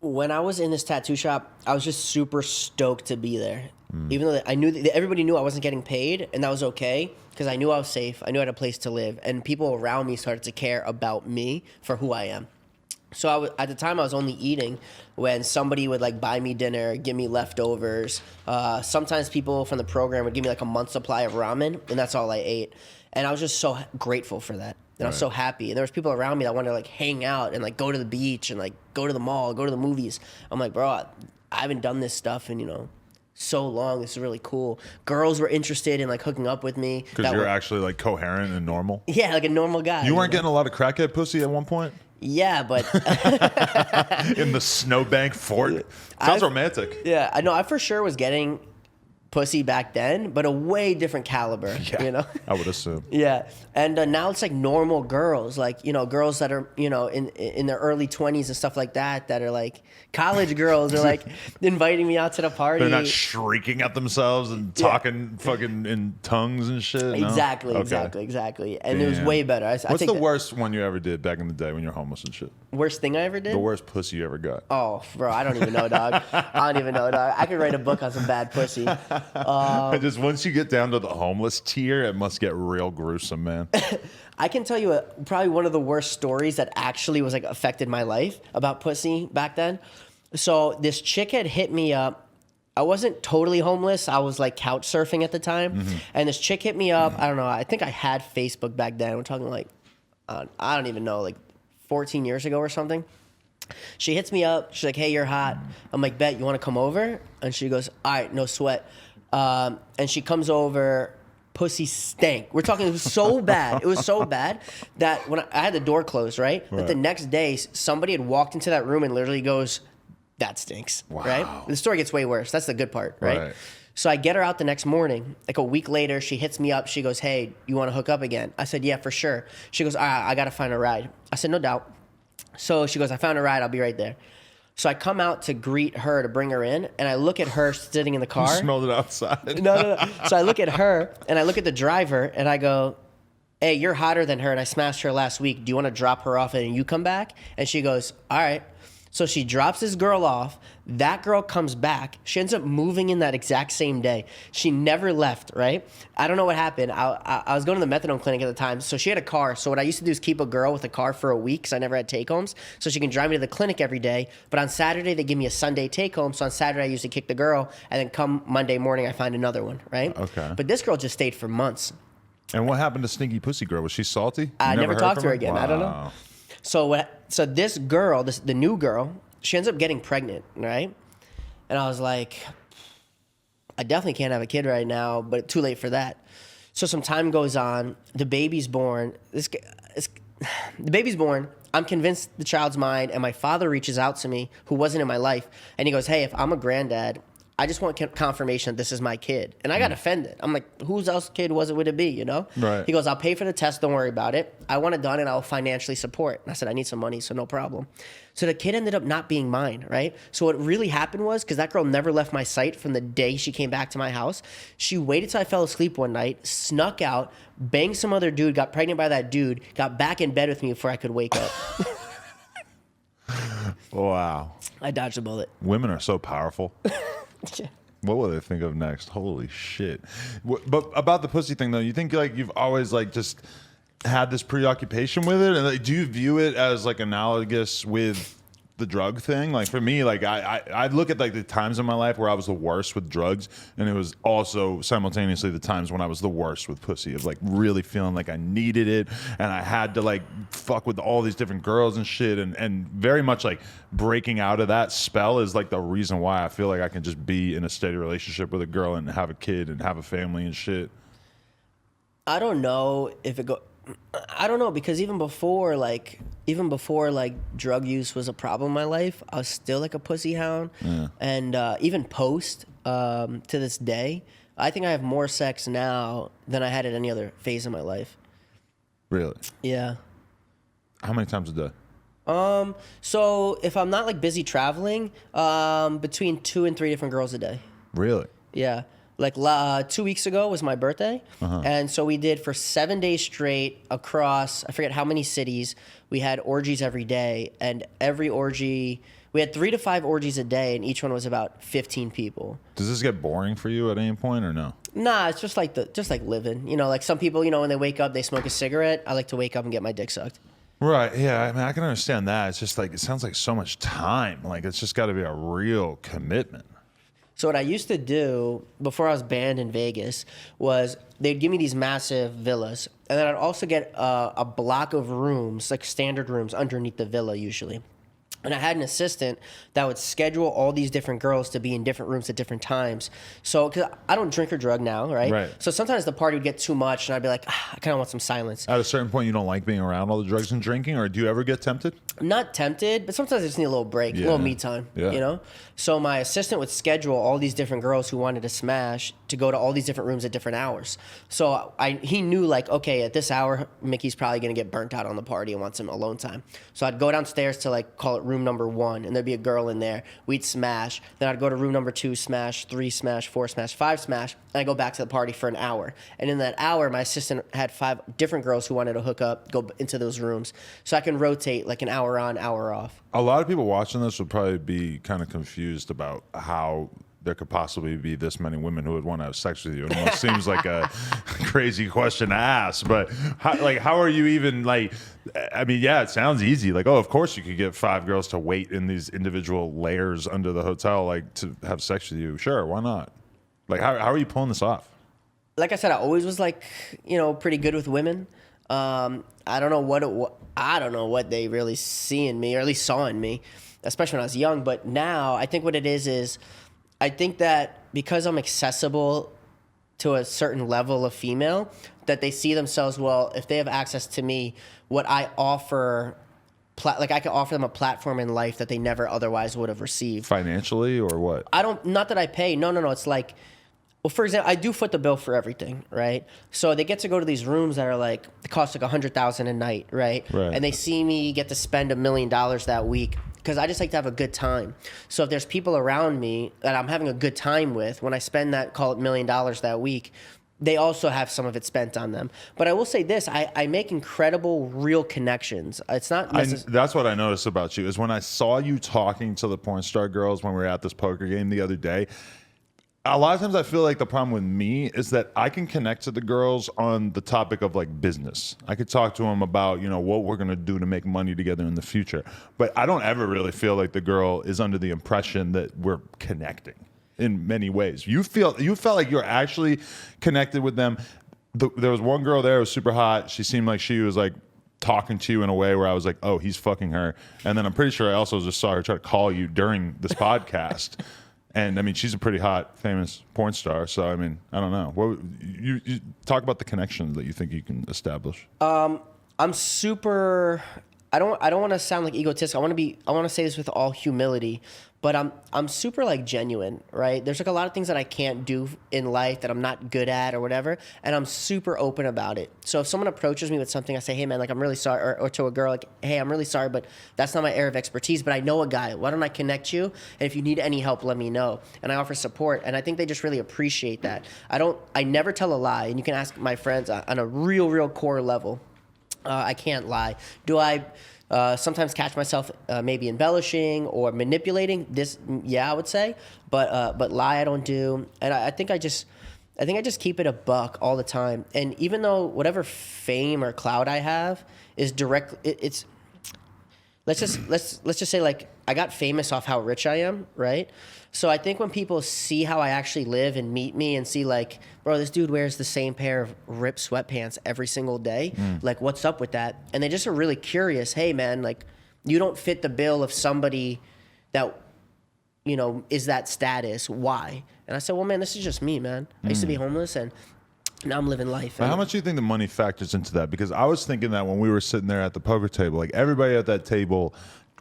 When I was in this tattoo shop, I was just super stoked to be there. Even though I knew that everybody knew I wasn't getting paid, and that was okay because I knew I was safe. I knew I had a place to live, and people around me started to care about me for who I am. So at the time, I was only eating when somebody would like buy me dinner, give me leftovers. Sometimes people from the program would give me like a month's supply of ramen, and that's all I ate. And I was just so grateful for that. And I was so happy. And there was people around me that wanted to like hang out and like go to the beach and like go to the mall, go to the movies. I'm like, bro, I haven't done this stuff in, so long. This is really cool. Girls were interested in like hooking up with me. Because you're actually like coherent and normal? Yeah, like a normal guy. You weren't getting a lot of crackhead pussy at one point? Yeah, but in the snowbank fort? Sounds romantic. Yeah, I know. I for sure was getting pussy back then, but a way different caliber, I would assume. Yeah. And now it's like normal girls, like, girls that are, in their early 20s and stuff like that are like college girls are like inviting me out to the party. They're not shrieking at themselves and talking fucking in tongues and shit. No? Exactly. And it was way better. What's the worst one you ever did back in the day when you're homeless and shit? Worst thing I ever did? The worst pussy you ever got. Oh, bro, I don't even know, dog. I could write a book on some bad pussy. Just once you get down to the homeless tier, it must get real gruesome, man. I can tell you probably one of the worst stories that actually was like affected my life about pussy back then. So this chick had hit me up. I wasn't totally homeless. I was like couch surfing at the time. And this chick hit me up. I don't know. I think I had Facebook back then. We're talking like, I don't even know, like 14 years ago or something. She hits me up. She's like, hey, you're hot. I'm like, bet, you want to come over? And she goes, all right, no sweat. And she comes over, pussy stank. We're talking, it was so bad. It was so bad that when I had the door closed, right? That the next day, somebody had walked into that room and literally goes, that stinks, right? The story gets way worse. That's the good part, right? So I get her out the next morning. Like a week later, she hits me up. She goes, hey, you want to hook up again? I said, yeah, for sure. She goes, all right, I got to find a ride. I said, no doubt. So she goes, I found a ride. I'll be right there. So I come out to greet her, to bring her in, and I look at her sitting in the car. You smelled it outside. No. So I look at her, and I look at the driver, and I go, hey, you're hotter than her, and I smashed her last week. Do you want to drop her off and you come back? And she goes, all right. So she drops this girl off. That girl comes back. She ends up moving in that exact same day. She never left, right? I don't know what happened. I was going to the methadone clinic at the time. So she had a car. So what I used to do is keep a girl with a car for a week because I never had take-homes. So she can drive me to the clinic every day. But on Saturday, they give me a Sunday take-home. So on Saturday, I usually kick the girl. And then come Monday morning, I find another one, right? Okay. But this girl just stayed for months. And what happened to Stinky Pussy Girl? Was she salty? I never talked to her again. Wow. I don't know. So this girl, the new girl, she ends up getting pregnant, right? And I was like, I definitely can't have a kid right now, but too late for that. So some time goes on. The baby's born. The baby's born. I'm convinced the child's mine, and my father reaches out to me, who wasn't in my life, and he goes, hey, if I'm a granddad, I just want confirmation that this is my kid. And I got offended. I'm like, whose else kid would it be, Right. He goes, I'll pay for the test. Don't worry about it. I want it done, and I'll financially support. And I said, I need some money, so no problem. So the kid ended up not being mine, right? So what really happened was, because that girl never left my sight from the day she came back to my house, she waited till I fell asleep one night, snuck out, banged some other dude, got pregnant by that dude, got back in bed with me before I could wake up. Wow. I dodged a bullet. Women are so powerful. Yeah. What will they think of next? Holy shit. But about the pussy thing, though, you think like you've always like just had this preoccupation with it? And like, do you view it as like analogous with the drug thing? Like for me, like I look at like the times in my life where I was the worst with drugs, and it was also simultaneously the times when I was the worst with pussy, of like really feeling like I needed it and I had to like fuck with all these different girls and shit, and very much like breaking out of that spell is like the reason why I feel like I can just be in a steady relationship with a girl and have a kid and have a family and shit. I don't know because even before drug use was a problem in my life, I was still like a pussy hound. Yeah. And even post to this day, I think I have more sex now than I had at any other phase of my life. Really? Yeah. How many times a day? So if I'm not like busy traveling, between 2 and 3 different girls a day. Really? Yeah. Like 2 weeks ago was my birthday, and so we did for 7 days straight across, I forget how many cities. We had orgies every day, and every orgy We had 3 to 5 orgies a day, and each one was about 15 people. Does this get boring for you at any point or no? Nah, it's just like living. You know, like some people, you know, when they wake up, they smoke a cigarette. I like to wake up and get my dick sucked. Right. Yeah. I mean, I can understand that. It's just like, it sounds like so much time. Like, it's just got to be a real commitment. So what I used to do before I was banned in Vegas was they'd give me these massive villas, and then I'd also get a block of rooms, like standard rooms underneath the villa usually. And I had an assistant that would schedule all these different girls to be in different rooms at different times. So, because I don't drink or drug now, right? Right. So sometimes the party would get too much, and I'd be like, I kind of want some silence. At a certain point, you don't like being around all the drugs and drinking, or do you ever get tempted? I'm not tempted, but sometimes I just need a little break, a little me time, you know? So my assistant would schedule all these different girls who wanted to smash to go to all these different rooms at different hours. So he knew, like, okay, at this hour, Mikki's probably going to get burnt out on the party and want some alone time. So I'd go downstairs to, like, call it room number 1, and there'd be a girl in there. We'd smash. Then I'd go to room number 2, smash, 3, smash, 4, smash, 5, smash, and I'd go back to the party for an hour. And in that hour, my assistant had 5 different girls who wanted to hook up, go into those rooms. So I can rotate, like, an hour on, hour off. A lot of people watching this would probably be kind of confused about how there could possibly be this many women who would want to have sex with you. It almost seems like a crazy question to ask, but how are you even like, I mean, yeah, it sounds easy. Like, oh, of course you could get 5 girls to wait in these individual layers under the hotel, like to have sex with you. Sure. Why not? Like, how are you pulling this off? Like I said, I always was like, you know, pretty good with women. I don't know what they really see in me, or at least saw in me, especially when I was young. But now I think what it is I think that because I'm accessible to a certain level of female, that they see themselves, well, if they have access to me, what I offer, like I can offer them a platform in life that they never otherwise would have received. Financially or what? Not that I pay. No. It's like, well, for example, I do foot the bill for everything, right? So they get to go to these rooms that are like, it costs like $100,000 a night, right? And they see me get to spend $1 million that week, because I just like to have a good time. So if there's people around me that I'm having a good time with, when I spend that, call it $1 million that week, they also have some of it spent on them. But I will say this, I make incredible real connections. It's not that's what I noticed about you, is when I saw you talking to the porn star girls when we were at this poker game the other day, a lot of times I feel like the problem with me is that I can connect to the girls on the topic of like business. I could talk to them about, you know, what we're going to do to make money together in the future. But I don't ever really feel like the girl is under the impression that we're connecting in many ways. You felt like you're actually connected with them. There was one girl there who was super hot. She seemed like she was like talking to you in a way where I was like, oh, he's fucking her. And then I'm pretty sure I also just saw her try to call you during this podcast. And I mean, she's a pretty hot, famous porn star. So I mean, I don't know. What you talk about the connections that you think you can establish? I'm super. I don't want to sound like egotistic. I want to say this with all humility, but I'm super like genuine, right? There's like a lot of things that I can't do in life that I'm not good at or whatever, and I'm super open about it. So if someone approaches me with something, I say, hey man, like I'm really sorry, or to a girl, like, hey, I'm really sorry, but that's not my area of expertise, but I know a guy. Why don't I connect you? And if you need any help, let me know. And I offer support, and I think they just really appreciate that. I never tell a lie, and you can ask my friends on a real core level. I can't lie. Do I sometimes catch myself maybe embellishing or manipulating? This, yeah, I would say, but lie I don't do, and I think I just keep it a buck all the time. And even though whatever fame or clout I have is direct, it's let's just say like I got famous off how rich I am, right? So I think when people see how I actually live and meet me and see like, bro, this dude wears the same pair of ripped sweatpants every single day. Like, what's up with that? And they just are really curious. Hey, man, like, you don't fit the bill of somebody that, you know, is that status. Why? And I said, well, man, this is just me, man. I used to be homeless, and now I'm living life. How much do you think the money factors into that? Because I was thinking that when we were sitting there at the poker table, like everybody at that table,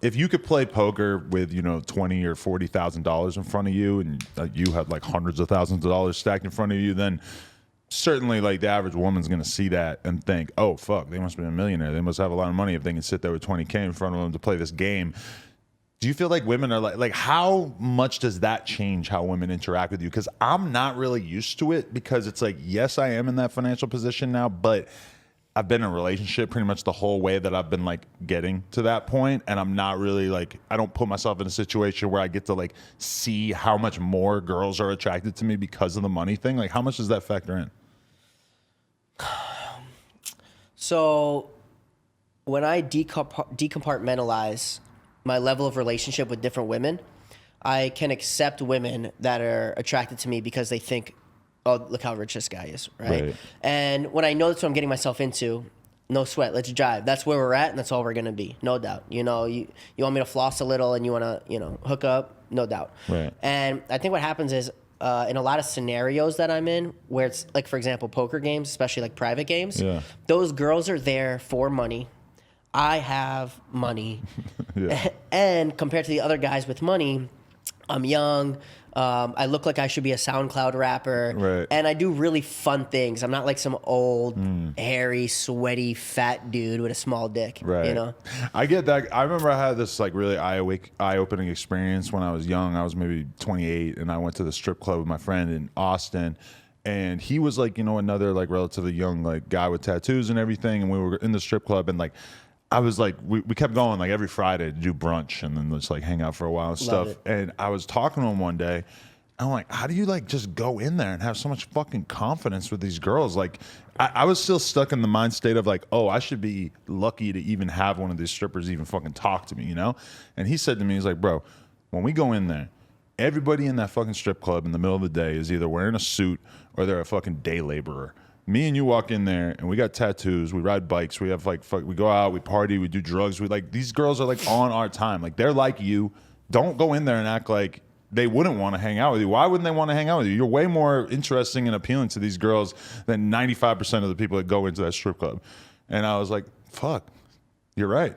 if you could play poker with, you know, $20,000 or $40,000 in front of you, and you had like hundreds of thousands of dollars stacked in front of you, then certainly like the average woman's going to see that and think, oh, fuck, they must be a millionaire. They must have a lot of money if they can sit there with $20K in front of them to play this game. Do you feel like women are like how much does that change how women interact with you? Because I'm not really used to it, because it's like, yes, I am in that financial position now, but I've been in a relationship pretty much the whole way that I've been like getting to that point, and I'm not really like, I don't put myself in a situation where I get to like see how much more girls are attracted to me because of the money thing. Like, how much does that factor in? So when I decompartmentalize my level of relationship with different women, I can accept women that are attracted to me because they think, oh, look how rich this guy is, right? And when I know that's what I'm getting myself into, no sweat, let's jive. That's where we're at, and that's all we're gonna be, no doubt. You know, you want me to floss a little, and you wanna, you know, hook up, no doubt. Right. And I think what happens is, in a lot of scenarios that I'm in, where it's like, for example, poker games, especially like private games, those girls are there for money. I have money, and compared to the other guys with money, I'm young. I look like I should be a SoundCloud rapper, and I do really fun things. I'm not like some old, hairy, sweaty, fat dude with a small dick. You know, I get that. I remember I had this like really eye-opening experience when I was young. I was maybe 28, and I went to the strip club with my friend in Austin. And he was like, you know, another like relatively young like guy with tattoos and everything. And we were in the strip club, and like, I was like, we kept going like every Friday to do brunch and then just like hang out for a while and stuff. And I was talking to him one day. I'm like, how do you like just go in there and have so much fucking confidence with these girls? Like, I was still stuck in the mind state of like, oh, I should be lucky to even have one of these strippers even fucking talk to me, you know? And he said to me, he's like, bro, when we go in there, everybody in that fucking strip club in the middle of the day is either wearing a suit or they're a fucking day laborer. Me and you walk in there and we got tattoos, we ride bikes, we have like, we go out, we party, we do drugs. We like, these girls are like on our time. Like, they're like you. Don't go in there and act like they wouldn't want to hang out with you. Why wouldn't they want to hang out with you? You're way more interesting and appealing to these girls than 95% of the people that go into that strip club. And I was like, fuck, you're right.